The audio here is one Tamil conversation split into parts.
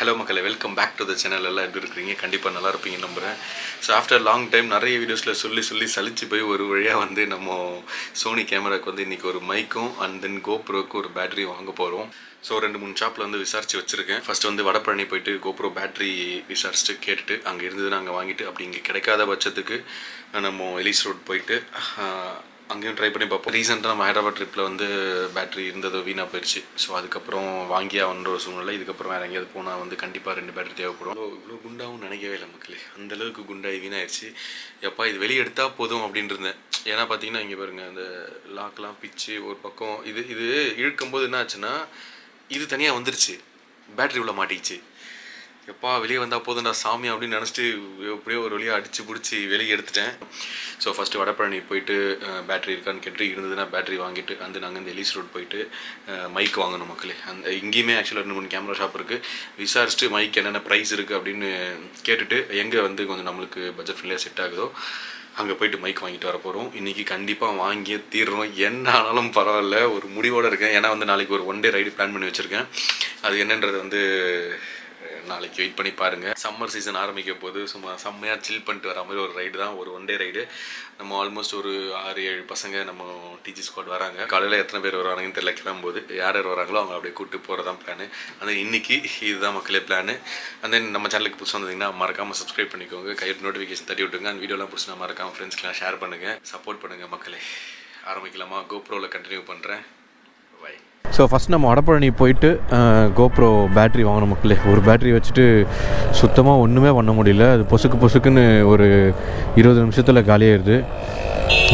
Hello மக்களே, welcome back to the channel. எல்லாம் எப்படி இருக்கிறீங்க? கண்டிப்பாக நல்லா இருப்பீங்க நம்புகிறேன். ஸோ ஆஃப்டர் லாங் டைம் நிறைய வீடியோஸில் சொல்லி சலிச்சு போய் ஒரு வழியாக வந்து நம்ம சோனி கேமராவுக்கு வந்து இன்றைக்கி ஒரு மைக்கும் அண்ட் தென் கோப்ரோக்கு ஒரு பேட்டரி வாங்க போகிறோம். ஸோ 2-3 ஷாப்பில் வந்து விசாரித்து வச்சுருக்கேன். ஃபஸ்ட்டு வந்து வடபழனி போயிட்டு கோப்ரோ பேட்டரி விசாரிச்சுட்டு கேட்டுட்டு அங்கே இருந்ததுன்னு அங்கே வாங்கிட்டு அப்படி இங்கே கிடைக்காத பட்சத்துக்கு நம்ம எலிஸ் ரோட் போயிட்டு அங்கேயும் ட்ரை பண்ணி பார்ப்போம். ரீசெண்டாக நம்ம ஹைதராபாத் ட்ரிப்பில் வந்து பேட்டரி இருந்தது வீணாக போயிடுச்சு. ஸோ அதுக்கப்புறம் வாங்கியா வந்த ஒரு சூழ்நிலை. இதுக்கப்புறம் வேறு எங்கேயாவது போனால் வந்து கண்டிப்பாக 2 பேட்டரி தேவைப்படும். இவ்வளோ குண்டாகவும் நினைக்கவே இல்லை மக்களே. அந்தளவுக்கு குண்டாகி வீணாயிடுச்சு. எப்பா இது வெளியே எடுத்தால் போதும் அப்படின்னு இருந்தேன். ஏன்னா பார்த்தீங்கன்னா இங்கே பாருங்கள், அந்த லாக்கெலாம் பிச்சு ஒரு பக்கம் இது இழுக்கும்போது என்ன ஆச்சுன்னா இது தனியாக வந்துருச்சு, பேட்டரி உள்ள மாட்டிச்சு. எப்பா வெளியே வந்தால் போதும்டா சாமி அப்படின்னு நினச்சிட்டு எப்படியோ ஒரு வழியாக அடித்து பிடிச்சி வெளியே எடுத்துட்டேன். ஸோ ஃபஸ்ட்டு வடபழனி போயிட்டு பேட்டரி இருக்கான்னு கேட்டு இருந்ததுன்னா பேட்டரி வாங்கிட்டு வந்து நாங்கள் இந்த எலிஸ் ரோட் போயிட்டு மைக் வாங்கணும் மக்களே. அந்த இங்கேயுமே ஆக்சுவலாக 2-3 கேமரா ஷாப் இருக்குது. விசாரிச்சுட்டு மைக் என்னென்ன ப்ரைஸ் இருக்குது அப்படின்னு கேட்டுட்டு எங்கே வந்து கொஞ்சம் நம்மளுக்கு பட்ஜெட் ஃப்ரெண்ட்லியாக செட் ஆகுதோ அங்கே போயிட்டு மைக் வாங்கிட்டு வர போகிறோம். இன்றைக்கி கண்டிப்பாக வாங்கியே தீர்றோம். என்ன ஆனாலும் பரவாயில்ல, ஒரு முடிவோடு இருக்கேன். ஏன்னா வந்து நாளைக்கு ஒரு 1 டே ரைடு பிளான் பண்ணி வச்சுருக்கேன். அது என்னன்றது வந்து நாளைக்கு வெயிட் பண்ணி பாருங்கள். சம்மர் சீசன் ஆரம்பிக்க போது சும்மா செம்மையாக சில் பண்ணிட்டு வர மாதிரி ஒரு ரைடு தான், ஒரு 1 டே ரைடு. நம்ம ஆல்மோஸ்ட் ஒரு 6-7 பசங்க நம்ம டிஜி ஸ்குவாட் வராங்க. காலையில் எத்தனை பேர் வராங்கன்னு தெரியல. கிளம்பும்போது யார் வராங்களோ அவங்க அப்படியே கூப்பிட்டு போகிறதான் பிளானு. அந்த இன்றைக்கி இதுதான் மக்களே பிளானு. அந்த தென் நம்ம சேனலுக்கு புதுசாக வந்தீங்கன்னா மறக்காமல் சப்ஸ்கிரைப் பண்ணிக்கோங்க, கையில் நோட்டிஃபிகேஷன் தட்டி விட்டுங்க. அந்த வீடியோலாம் பிடிச்சி நான் மறக்காமல் ஃப்ரெண்ட்ஸ்க்கெலாம் ஷேர் பண்ணுங்கள், சப்போர்ட் பண்ணுங்கள் மக்களே. ஆரம்பிக்கலாமா? கோப்ரோவில் கண்டினியூ பண்ணுறேன். பை. ஸோ ஃபஸ்ட் நம்ம வடபழனி போயிட்டு கோப்ரோ பேட்ரி வாங்கணும் மக்களே. ஒரு பேட்ரி வச்சுட்டு சுத்தமாக ஒன்றுமே பண்ண முடியல. அது பொசுக்குன்னு ஒரு 20 நிமிஷத்தில் காலியாகிடுது.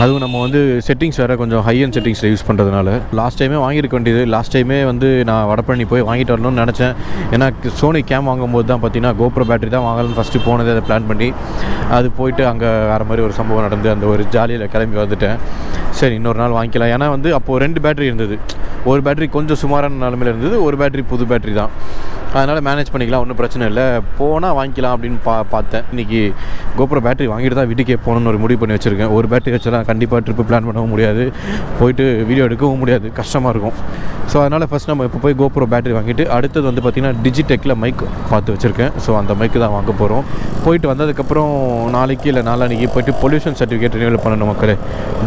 அதுவும் நம்ம வந்து செட்டிங்ஸ் வேறு கொஞ்சம் ஹை அண்ட் செட்டிங்ஸில் யூஸ் பண்ணுறதுனால லாஸ்ட் டைமே வாங்கியிருக்க வேண்டியது. லாஸ்ட் டைமே வந்து நான் வடபழனி போய் வாங்கிட்டு வரணும்னு நினச்சேன். ஏன்னா சோனி கேம் வாங்கும்போது தான் பார்த்தீங்கன்னா கோப்ரோ பேட்டரி தான் வாங்கலாம்னு ஃபஸ்ட்டு போனது. அதை பிளான் பண்ணி அது போயிட்டு அங்கே வேறு மாதிரி ஒரு சம்பவம் நடந்து அந்த ஒரு ஜாலியில் கிளம்பி வந்துட்டேன். சரி இன்னொரு நாள் வாங்கிக்கலாம். ஏன்னா வந்து அப்போது 2 பேட்டரி இருந்தது. ஒரு பேட்டரி கொஞ்சம் சுமாரான நிலமையில் இருந்தது, ஒரு பேட்டரி புது பேட்டரி தான். அதனால் மேனேஜ் பண்ணிக்கலாம், ஒன்றும் பிரச்சனை இல்லை. போனால் வாங்கிக்கலாம் அப்படின்னு பார்த்தேன். இன்றைக்கி கோப்ரோ பேட்டரி வாங்கிட்டு தான் வீட்டுக்கே போகணுன்னு ஒரு முடிவு பண்ணி வச்சுருக்கேன். ஒரு பேட்டரி வச்செல்லாம் கண்டிப்பாக ட்ரிப்பு பிளான் பண்ணவும் முடியாது, போயிட்டு வீடியோ எடுக்கவும் முடியாது, கஷ்டமாக இருக்கும். ஸோ அதனால் ஃபஸ்ட் நம்ம இப்போ போய் கோப்ரோ பேட்டரி வாங்கிட்டு அடுத்தது வந்து பார்த்திங்கன்னா டிஜிடெக்கில் மைக் பார்த்து வச்சுருக்கேன். ஸோ அந்த மைக்கு தான் வாங்க போகிறோம். போயிட்டு வந்ததுக்கப்புறம் நாளைக்கு இல்லை நாளான்னைக்கு போய்ட்டு பொல்யூஷன் சர்டிஃபிகேட் ரினியூவல் பண்ணணும் மக்களே.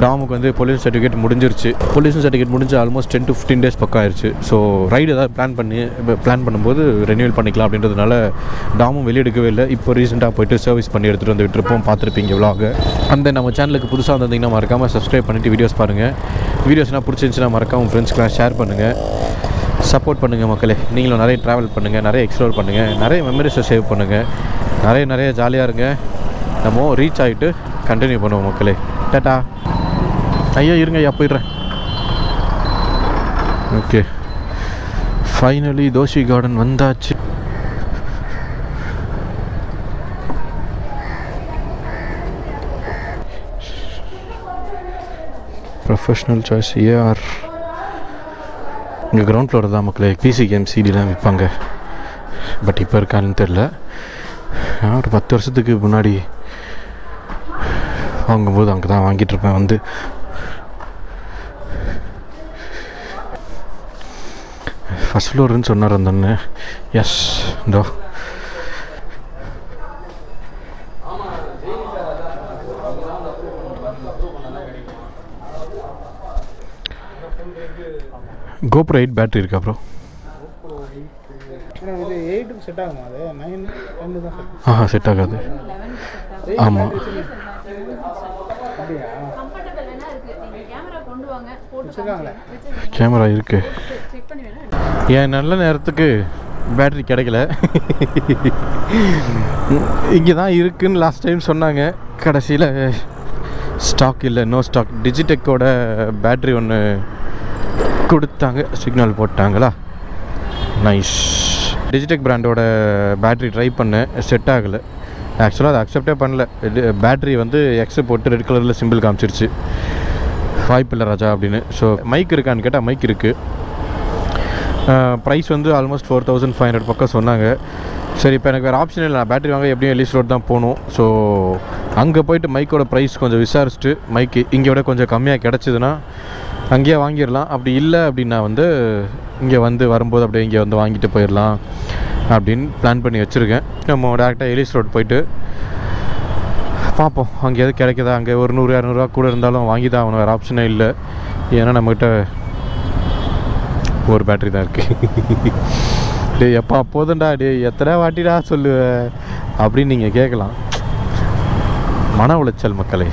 டாமுக்கு வந்து பொல்யூஷன் சர்டிஃபிகேட் முடிஞ்சிருச்சு. பொல்யூஷன் சர்டிஃபிகேட் முடிஞ்சு ஆல்மோஸ்ட் 10 to 15 days பக்கம் ஆயிடுச்சு. ஸோ ரைடு ஏதாவது பிளான் பண்ணும்போது ரெனியூவல் பண்ணிக்கலாம் அப்படின்றதுனால டாமும் வெளியெடுக்கவே இல்லை. இப்போ ரீசெண்டாக போய்ட்டு சர்வீஸ் பண்ணி எடுத்துகிட்டு வந்துட்டு இருப்போம். பார்த்துருப்பீங்க விலாக. அந்த நம்ம சேனலுக்கு புதுசாக வந்திருந்தீங்கன்னா மறக்காமல் சப்ஸ்கிரைப் பண்ணிவிட்டு வீடியோஸ் பாருங்கள். வீடியோஸ்னால் பிடிச்சிருந்துச்சுன்னா மறக்காமல் ஃப்ரெண்ட்ஸ்க்கெலாம் ஷேர் பண்ணுங்கள், சப்போர்ட் பண்ணுங்கள் மக்களே. நீங்களும் நிறைய ட்ராவல் பண்ணுங்கள், நிறைய எக்ஸ்ப்ளோர் பண்ணுங்கள், நிறைய மெமரிஸை சேவ் பண்ணுங்கள், நிறைய ஜாலியாக இருங்க. நம்ம ரீச் ஆகிட்டு கண்டினியூ பண்ணுவோம் மக்களே. டாட்டா. ஐயா இருங்க, ஐயா போயிடுறேன். ஓகே, ஃபைனலி தோஷி கார்டன் வந்தாச்சு. Professional choice AR. இங்கே கிரவுண்ட் ஃப்ளோர் தான் மக்களே. பிசி கேம் சிடிலாம் விற்பாங்க. பட் இப்போ இருக்கான்னு தெரில. ஒரு 10 வருஷத்துக்கு முன்னாடி வாங்கும்போது அங்கே தான் வாங்கிட்டுருப்பேன். வந்து ஃபஸ்ட் ஃப்ளோருன்னு சொன்னார் அந்த அண்ணன். எஸ், இதோ கோப்ரோ 8 பேட்டரி இருக்கா ப்ரோ? செட் ஆகாது. ஆமாம், கேமரா இருக்குது. ஏன் நல்ல நேரத்துக்கு பேட்டரி கிடைக்கல. இங்கே தான் இருக்குதுன்னு லாஸ்ட் டைம் சொன்னாங்க. கடைசியில் ஸ்டாக் இல்லை, நோ ஸ்டாக். டிஜிடெக்கோட பேட்ரி ஒன்று கொடுத்தாங்க, சிக்னல் போட்டாங்களா, நைஸ். டிஜிடெக் பிராண்டோட பேட்ரி ட்ரை பண்ணேன், செட் ஆகலை. ஆக்சுவலாக அதை அக்செப்டே பண்ணல. பேட்ரி வந்து எக்ஸை போட்டு ரெட் கலரில் சிம்பிள் காமிச்சிருச்சு. வாய்ப்பில்லை ராஜா அப்படின்னு. ஸோ மைக் இருக்கான்னு கேட்டால் மைக் இருக்குது. ப்ரைஸ் வந்து ஆல்மோஸ்ட் 4500 பக்கம் சொன்னாங்க. சரி, இப்போ எனக்கு வேறு ஆப்ஷன் இல்லை. நான் பேட்டரி வாங்க எப்படியும் எலிஸ் ரோட் தான் போகணும். ஸோ அங்கே போய்ட்டு மைக்கோட ப்ரைஸ் கொஞ்சம் விசாரிச்சுட்டு மைக்கு இங்கே விட கொஞ்சம் கம்மியாக கிடச்சிதுன்னா அங்கேயே வாங்கிடலாம். அப்படி இல்லை அப்படின்னா வந்து இங்கே வந்து வரும்போது அப்படியே இங்கே வந்து வாங்கிட்டு போயிடலாம் அப்படின்னு பிளான் பண்ணி வச்சுருக்கேன். நம்ம டேரெக்டாக எலிஸ் ரோட் போயிட்டு பார்ப்போம், அங்கே எது கிடைக்குதா. அங்கே ஒரு 100-200 கூட இருந்தாலும் வாங்கி தான் ஆகணும், வேறு ஆப்ஷனே இல்லை. ஏன்னா நம்மகிட்ட ஒரு பேட்ரி தான் இருக்குது. டே எப்போ போதும்டா, டே எத்தனை வாட்டிடா சொல்லுவேன் அப்படின்னு நீங்கள் கேட்கலாம். மன உளைச்சல் மக்களே.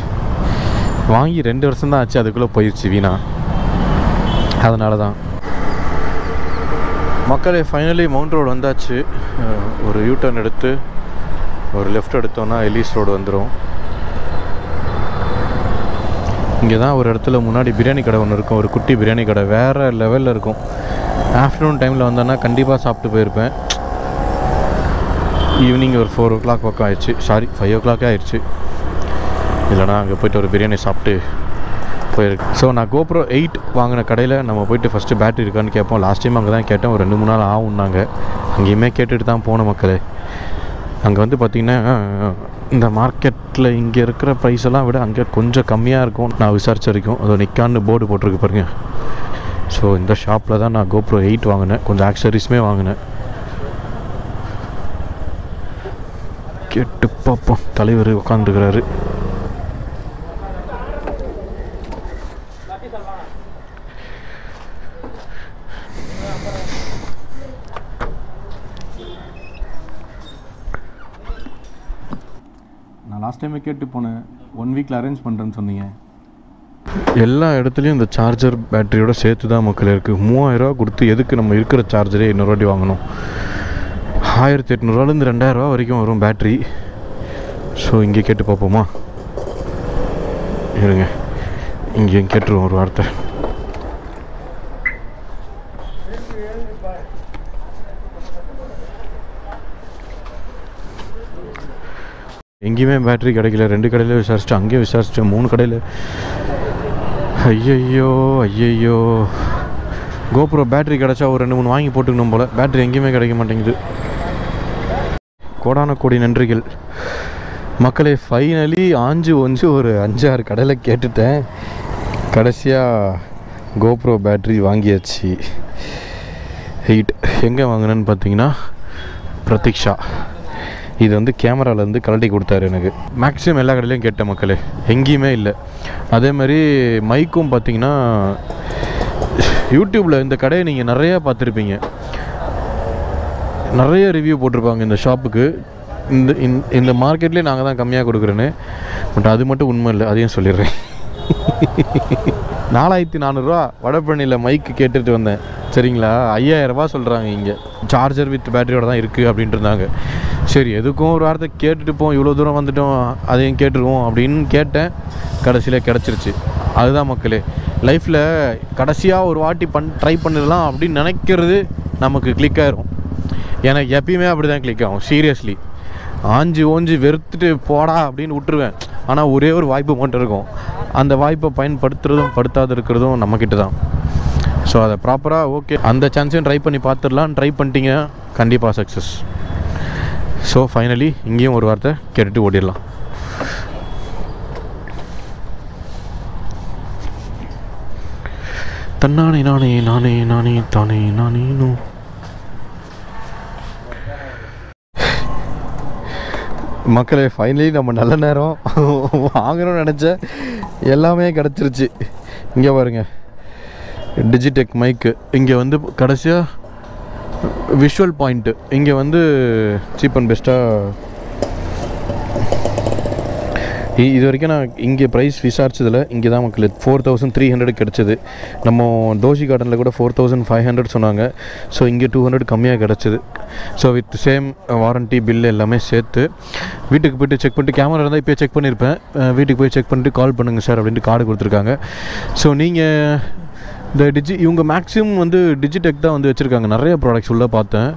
வாங்கி 2 வருஷம் தான் ஆச்சு, அதுக்குள்ளே போயிடுச்சு வீணா. அதனால தான் மக்களே ஃபைனலி மவுண்ட் ரோடு வந்தாச்சு. ஒரு யூட்டர்ன் எடுத்து ஒரு லெஃப்ட் எடுத்தோன்னா எலிஸ் ரோடு வந்துடும். இங்கே தான் ஒரு இடத்துல முன்னாடி பிரியாணி கடை ஒன்று இருக்கும், ஒரு குட்டி பிரியாணி கடை, வேறு லெவலில் இருக்கும். ஆஃப்டர்நூன் டைமில் வந்தோன்னா கண்டிப்பாக சாப்பிட்டு போயிருப்பேன். ஈவினிங் ஒரு 4 o'clock பக்கம் ஆயிடுச்சு, சாரி 5 o'clock ஆயிடுச்சு. இல்லைனா அங்கே போய்ட்டு ஒரு பிரியாணி சாப்பிட்டு போயிருக்கு. ஸோ நான் GoPro 8 வாங்கின கடையில் நம்ம போய்ட்டு ஃபஸ்ட்டு பேட்ரி இருக்கான்னு கேட்போம். லாஸ்ட் டைம் அங்கே தான் கேட்டேன், ஒரு 2-3 நாள் ஆகும்னாங்க. அங்கேயுமே கேட்டுட்டு தான் போன மக்களே. அங்கே வந்து பார்த்திங்கன்னா இந்த மார்க்கெட்டில் இங்கே இருக்கிற ப்ரைஸெல்லாம் விட அங்கே கொஞ்சம் கம்மியாக இருக்கும் நான் விசாரிச்ச வரைக்கும். அது நிக்கான்னு போர்டு போட்டிருக்கு பாருங்க. ஸோ இந்த ஷாப்பில் தான் நான் GoPro 8 வாங்கினேன், கொஞ்சம் ஆக்சரிஸுமே வாங்கினேன். கேட்டு பார்ப்போம். தலைவர் உட்காந்துருக்கிறாரு. நான் லாஸ்ட் டைமே கேட்டு போனேன், 1 வீக்கில் அரேஞ்ச் பண்ணுறேன்னு சொன்னீங்க. எல்லா இடத்துலையும் இந்த சார்ஜர் பேட்டரியோட சேர்த்து தான் மக்கள் இருக்குது. 3000 ரூபா கொடுத்து எதுக்கு நம்ம இருக்கிற சார்ஜரே 200 வாட்டி வாங்கணும். 1800 2000 வரைக்கும் வரும் பேட்ரி. ஸோ இங்கே கேட்டு பார்ப்போமா? இருங்க, இங்கேயும் கேட்டுருவோம் ஒரு வார்த்தை. எங்கேயுமே பேட்ரி கிடைக்கல. 2 கடையில் விசாரிச்சிட்டு, அங்கேயும் விசாரிச்சிட்டேன், 3 கடையில். ஐயையோ ஐயையோ. GoPro பேட்ரி கிடச்சா ஒரு 2-3 வாங்கி போட்டுக்கணும் போல். பேட்ரி எங்கேயுமே கிடைக்க மாட்டேங்குது. கோடான கோடி நன்றிகள் மக்களே. ஃபைனலி ஆஞ்சு ஒரு 5-6 கடையில் கேட்டுட்டேன். கடைசியாக GoPro பேட்ரி வாங்கியாச்சு 8. எங்கே வாங்கினேன்னு பார்த்தீங்கன்னா பிரதீக்ஷா. இது வந்து கேமராலேருந்து கழட்டி கொடுத்தாரு எனக்கு. மேக்ஸிமம் எல்லா கடையிலையும் கேட்டேன் மக்களே, எங்கேயுமே இல்லை. அதே மாதிரி மைக்கும் பார்த்தீங்கன்னா யூடியூப்பில் இந்த கடையை நீங்கள் நிறையா பார்த்துருப்பீங்க, நிறைய ரிவ்யூ போட்டிருப்பாங்க இந்த ஷாப்புக்கு. இந்த மார்க்கெட்லேயே நாங்கள் தான் கம்மியாக கொடுக்குறேன்னு. பட் அது மட்டும் உண்மை இல்லை, அதையும் சொல்லிடுறேன். 4400 வடபழனியில் மைக்கு கேட்டுட்டு வந்தேன், சரிங்களா? 5000 ரூபா சொல்கிறாங்க இங்கே. சார்ஜர் வித் பேட்டரியோட தான் இருக்குது அப்படின்ட்டு இருந்தாங்க. சரி, எதுக்கும் ஒரு வாரத்தை கேட்டுட்டு போவோம், இவ்வளோ தூரம் வந்துட்டோம், அதையும் கேட்டுருவோம் அப்படின்னு கேட்டேன். கடைசியில் கிடச்சிருச்சு. அதுதான் மக்களே, லைஃப்பில் கடைசியாக ஒரு வாட்டி ட்ரை பண்ணிடலாம் அப்படின்னு நினைக்கிறது நமக்கு கிளிக் ஆகிரும். எனக்கு எப்பயுமே அப்படி தான் கிளிக் ஆகும். சீரியஸ்லி ஆஞ்சு வெறுத்துட்டு போடா அப்படின்னு விட்டுருவேன். ஆனால் ஒரே ஒரு வாய்ப்பு மட்டும் இருக்கும். அந்த வாய்ப்பை பயன்படுத்துறதும் படுத்தாது இருக்கிறதும் நம்மக்கிட்ட தான். ஸோ அதை ப்ராப்பராக ஓகே அந்த சான்ஸையும் ட்ரை பண்ணி பார்த்துடலாம். ட்ரை பண்ணிட்டீங்க கண்டிப்பாக சக்ஸஸ். ஸோ ஃபைனலி இங்கேயும் ஒரு வார்த்தை கேட்டுட்டு ஓடிடலாம். தன்னானே நானே நானே நானே தானே நானேனோ. மக்களே ஃபைனலி நம்ம நல்ல நேரம் வாங்கணும்னு நினச்ச எல்லாமே கிடச்சிருச்சு. இங்கே பாருங்க, டிஜிடெக் மைக்கு. இங்கே வந்து கடைசியாக விஷுவல் பாயிண்ட்டு. இங்கே வந்து சீப் அண்ட் பெஸ்ட்டாக இது வரைக்கும் நான் இங்கே ப்ரைஸ் விசாரிச்சதில் இங்கே தான் மக்கள் 4300 கிடச்சிது. நம்ம தோஷி கார்டனில் கூட 4500 சொன்னாங்க. ஸோ இங்கே 200 கம்மியாக கிடச்சிது. So with same warranty bill எல்லாமே சேர்த்து வீட்டுக்கு போய்ட்டு செக் பண்ணிட்டு, கேமரா இருந்தால் இப்போ செக் பண்ணியிருப்பேன், வீட்டுக்கு போய் செக் பண்ணிட்டு கால் பண்ணுங்கள் சார் அப்படின்ட்டு கார்டு கொடுத்துருக்காங்க. ஸோ நீங்கள் இந்த இவங்க மேக்ஸிமம் வந்து டிஜிடெக் தான் வந்து வச்சுருக்காங்க. நிறைய ப்ராடக்ட்ஸ் உள்ளே பார்த்தேன்,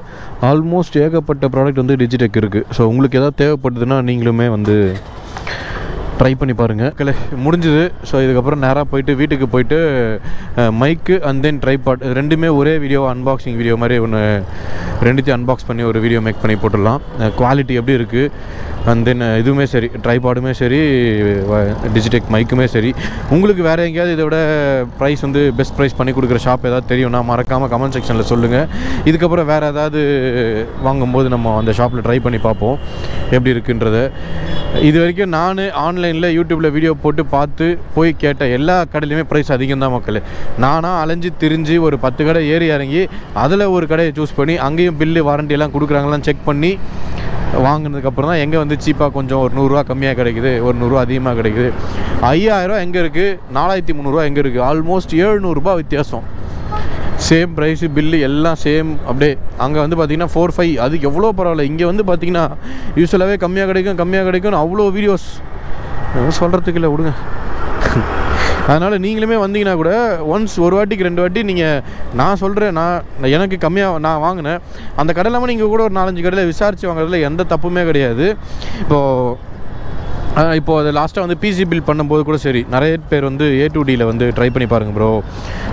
ஆல்மோஸ்ட் ஏகப்பட்ட ப்ராடக்ட் வந்து டிஜிடெக் இருக்குது. ஸோ உங்களுக்கு எதாவது தேவைப்படுதுன்னா நீங்களுமே வந்து ட்ரை பண்ணி பாருங்கள். முடிஞ்சுது. ஸோ இதுக்கப்புறம் நேராக போயிட்டு வீட்டுக்கு போயிட்டு மைக்கு அண்ட் தென் ட்ரைபாட் ரெண்டுமே ஒரே வீடியோ அன்பாக்சிங் வீடியோ மாதிரி ஒன்று ரெண்டுத்தையும் அன்பாக்ஸ் பண்ணி ஒரு வீடியோ மேக் பண்ணி போட்டுடலாம். குவாலிட்டி எப்படி இருக்குது அண்ட் தென் இதுவுமே சரி, ட்ரைபாடுமே சரி, டிஜிடெக் மைக்குமே சரி. உங்களுக்கு வேறு எங்கேயாவது இதை விட ப்ரைஸ் வந்து பெஸ்ட் ப்ரைஸ் பண்ணி கொடுக்குற ஷாப் ஏதாவது தெரியும்னா மறக்காமல் கமெண்ட் செக்ஷனில் சொல்லுங்கள். இதுக்கப்புறம் வேறு ஏதாவது வாங்கும்போது நம்ம அந்த ஷாப்பில் ட்ரை பண்ணி பார்ப்போம் எப்படி இருக்குன்றத. இது வரைக்கும் நான் ஆன்லைனில் யூடியூப்பில் வீடியோ போட்டு பார்த்து போய் கேட்ட எல்லா கடையிலையுமே ப்ரைஸ் அதிகம் தான் மக்கள். நானாக அலைஞ்சு திரிஞ்சு ஒரு 10 கடை ஏறி இறங்கி அதில் ஒரு கடையை சூஸ் பண்ணி அங்கேயும் பில்லு வாரண்டி எல்லாம் கொடுக்குறாங்களாம் செக் பண்ணி வாங்கினதுக்கப்புறம் தான் எங்கே வந்து சீப்பாக கொஞ்சம் ஒரு 100 ரூபா கம்மியாக கிடைக்குது, ஒரு 100 ரூபா அதிகமாக கிடைக்குது. 5000 ரூபா எங்கே இருக்குது, 4300 எங்கே இருக்குது, ஆல்மோஸ்ட் 700 ரூபா வித்தியாசம். சேம் ப்ரைஸு பில்லு எல்லாம் சேம். அப்படியே அங்கே வந்து பார்த்திங்கன்னா 4-5 அது எவ்வளோ பரவாயில்ல. இங்கே வந்து பார்த்திங்கன்னா யூஸ்வலாகவே கம்மியாக கிடைக்கும்னு அவ்வளோ வீடியோஸ் சொல்கிறதுக்கு இல்லை, விடுங்க. அதனால் நீங்களுமே வந்தீங்கன்னா கூட ஒன்ஸ் ஒரு வாட்டிக்கு 2 வாட்டி நீங்கள் நான் சொல்கிறேன், நான் எனக்கு கம்மியாக நான் வாங்கினேன் அந்த கடை இல்லாமல் நீங்கள் கூட ஒரு 4-5 கடையில் விசாரித்து வாங்குறதுல எந்த தப்புமே கிடையாது. இப்போது அது லாஸ்ட்டாக வந்து பிசி பில் பண்ணும்போது கூட சரி, நிறைய பேர் வந்து A2Dயில் வந்து ட்ரை பண்ணி பாருங்கள் ப்ரோ,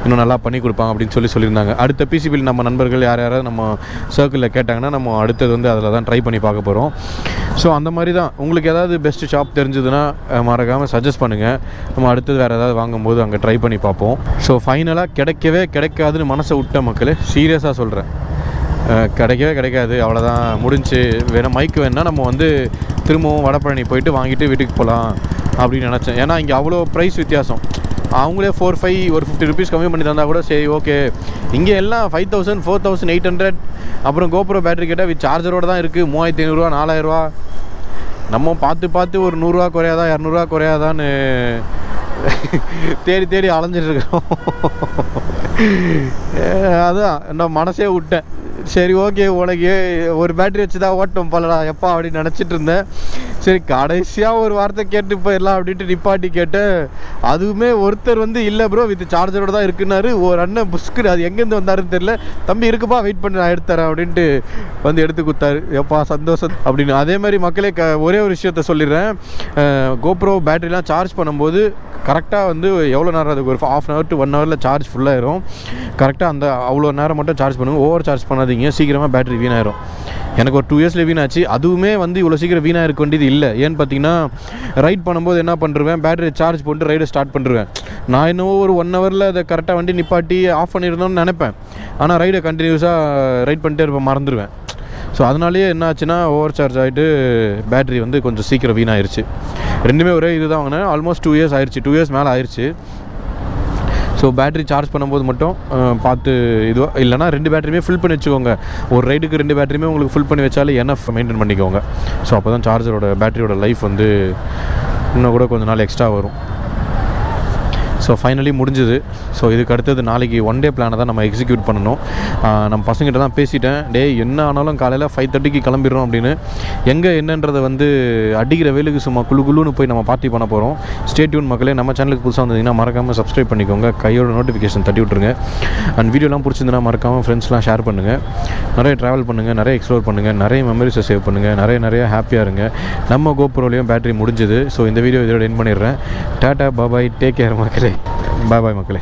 இன்னும் நல்லா பண்ணி கொடுப்பாங்க அப்படின்னு சொல்லியிருந்தாங்க. அடுத்த பிசி பில் நம்ம நண்பர்கள் யாராவது நம்ம சர்க்கிளில் கேட்டாங்கன்னா நம்ம அடுத்தது வந்து அதில் தான் ட்ரை பண்ணி பார்க்க போகிறோம். ஸோ அந்த மாதிரி தான் உங்களுக்கு ஏதாவது பெஸ்ட்டு ஷாப் தெரிஞ்சதுன்னா மறக்காமல் சஜஸ்ட் பண்ணுங்கள். நம்ம அடுத்தது வேறு ஏதாவது வாங்கும்போது அங்கே ட்ரை பண்ணி பார்ப்போம். ஸோ ஃபைனலாக கிடைக்காதுன்னு மனசை விட்ட மக்களே, சீரியஸாக சொல்கிறேன், கிடைக்காது, அவ்வளோதான், முடிஞ்சு. வேணால் மைக்கு வேணால் நம்ம வந்து திரும்பவும் வடபழனி போயிட்டு வாங்கிட்டு வீட்டுக்கு போகலாம் அப்படின்னு நினச்சேன். ஏன்னா இங்கே அவ்வளோ ப்ரைஸ் வித்தியாசம். அவங்களே 4-5 ஒரு 50 ருபீஸ் கம்மி பண்ணி தந்தால் கூட சரி ஓகே. இங்கே எல்லாம் 5000 4800. அப்புறம் கோப்ரோ பேட்டரி கேட்டால் வித் சார்ஜரோடு தான் இருக்குது, 3500 ரூபா 4000 ரூபா. நம்ம பார்த்து ஒரு 100 ரூபா குறையாதான் 200 ரூபா குறையாதான்னு தேடி அலைஞ்சிட்ருக்கோம். அதான் நான் மனசே விட்டேன். சரி ஓகே, உனக்கு ஒரு பேட்டரி வச்சு தான் ஓட்டம் போலடா எப்பா அப்படின்னு நினச்சிட்டு இருந்தேன். சரி கடைசியாக ஒரு வார்த்தை கேட்டு போயிடலாம் அப்படின்ட்டு நிப்பாட்டி கேட்டேன். அதுவுமே ஒருத்தர் வந்து இல்லை ப்ரோ வித் சார்ஜரோடு தான் இருக்குன்னாரு. ஒரு அண்ணன் புஷ்கு அது எங்கேருந்து வந்தாருன்னு தெரியல, தம்பி இருக்குப்பா வெயிட் பண்ணி நான் எடுத்துறேன் அப்படின்ட்டு வந்து எடுத்து கொடுத்தாரு. எப்பா சந்தோஷம் அப்படின்னு. அதே மாதிரி மக்களே ஒரே ஒரு விஷயத்த சொல்லிடுறேன். கோப்ரோ பேட்டரிலாம் சார்ஜ் பண்ணும்போது கரெக்டாக வந்து எவ்வளோ நேரம், அதுக்கு ஒரு 1/2 hour to 1 hour சார்ஜ் ஃபுல்லாகிடும். கரெக்டாக அந்த அவ்வளோ நேரம் மட்டும் சார்ஜ் பண்ணுங்கள், ஓவர் சார்ஜ் பண்ணாதீங்க, சீக்கிரமாக பேட்டரி வீணாயிரும். எனக்கு ஒரு 2 years வீணாச்சு. அதுவுமே வந்து இவ்வளோ சீக்கிரம் வீணாக இருக்க வேண்டியது இல்லை. ஏன்னு பார்த்தீங்கன்னா ரைட் பண்ணும்போது என்ன பண்ணுறேன், பேட்டரி சார்ஜ் போட்டு ரைடை ஸ்டார்ட் பண்ணுறேன். நான் இன்னும் ஒரு 1 hour அதை கரெக்டாக வண்டி நிப்பாட்டி ஆஃப் பண்ணியிருந்தோன்னு நினைப்பேன். ஆனால் ரைடை கண்டினியூஸாக ரைட் பண்ணிட்டே இருப்பேன், மறந்துடுவேன். ஸோ அதனாலேயே என்ன ஆச்சுன்னா ஓவர் சார்ஜ் ஆகிட்டு பேட்டரி வந்து கொஞ்சம் சீக்கிரம் வீணாயிருச்சு. ரெண்டுமே ஒரே இது தான் வாங்கினேன். ஆல்மோஸ்ட் 2 years ஆயிடுச்சு, 2 years மேலே ஆயிடுச்சு. ஸோ பேட்டரி சார்ஜ் பண்ணும்போது மட்டும் பார்த்து இதுவாக இல்லைனா 2 பேட்டரியுமே ஃபில் பண்ணி வச்சுக்கோங்க. ஒரு ரைடுக்கு 2 பேட்டரியுமே உங்களுக்கு ஃபில் பண்ணி வச்சாலே என்எஃப் மெயின்டைன் பண்ணிக்கோங்க. ஸோ அப்போ தான் சார்ஜரோட பேட்டரியோட லைஃப் வந்து இன்னும் கூட கொஞ்சம் நாள் எக்ஸ்ட்ரா வரும். ஸோ ஃபைனலி முடிஞ்சுது. ஸோ இதுக்கு அடுத்தது நாளைக்கு 1 day பிளானை தான் நம்ம எக்ஸிக்யூட் பண்ணணும். நம்ம பசங்கிட்ட தான் பேசிட்டேன், என்ன ஆனாலும் காலையில் 5:30க்கு கிளம்பிடுறோம் அப்படின்னு. எங்கே என்னன்றதை வந்து அடிக்கிற வேலுக்கு சும்மா குழுன்னு போய் நம்ம பார்ட்டி பண்ண போகிறோம். ஸ்டே டியூன் மக்களே. நம்ம சேனலுக்கு புதுசாக வந்தீங்கன்னா மறக்காமல் சப்ஸ்கிரைப் பண்ணிக்கோங்க, கையோட நோட்டிஃபிகேஷன் தட்டி விட்ருங்க. அண்ட் வீடியோலாம் பிடிச்சிருந்தனா மறக்காமல் ஃப்ரெண்ட்ஸ்லாம் ஷேர் பண்ணுங்கள். நிறைய ட்ராவல் பண்ணுங்கள், நிறைய எக்ஸ்ப்ளோர் பண்ணுங்கள், நிறைய மெமரிஸை சேவ் பண்ணுங்கள், நிறைய ஹாப்பியாக இருங்க. நம்ம கோப்ரோலையும் பேட்டரி முடிஞ்சுது. ஸோ இந்த வீடியோ இதோட எண்ட் பண்ணிடுறேன். டாட்டா பாபாய், டேக் கேர் மக்களே. பாய் மக்களே.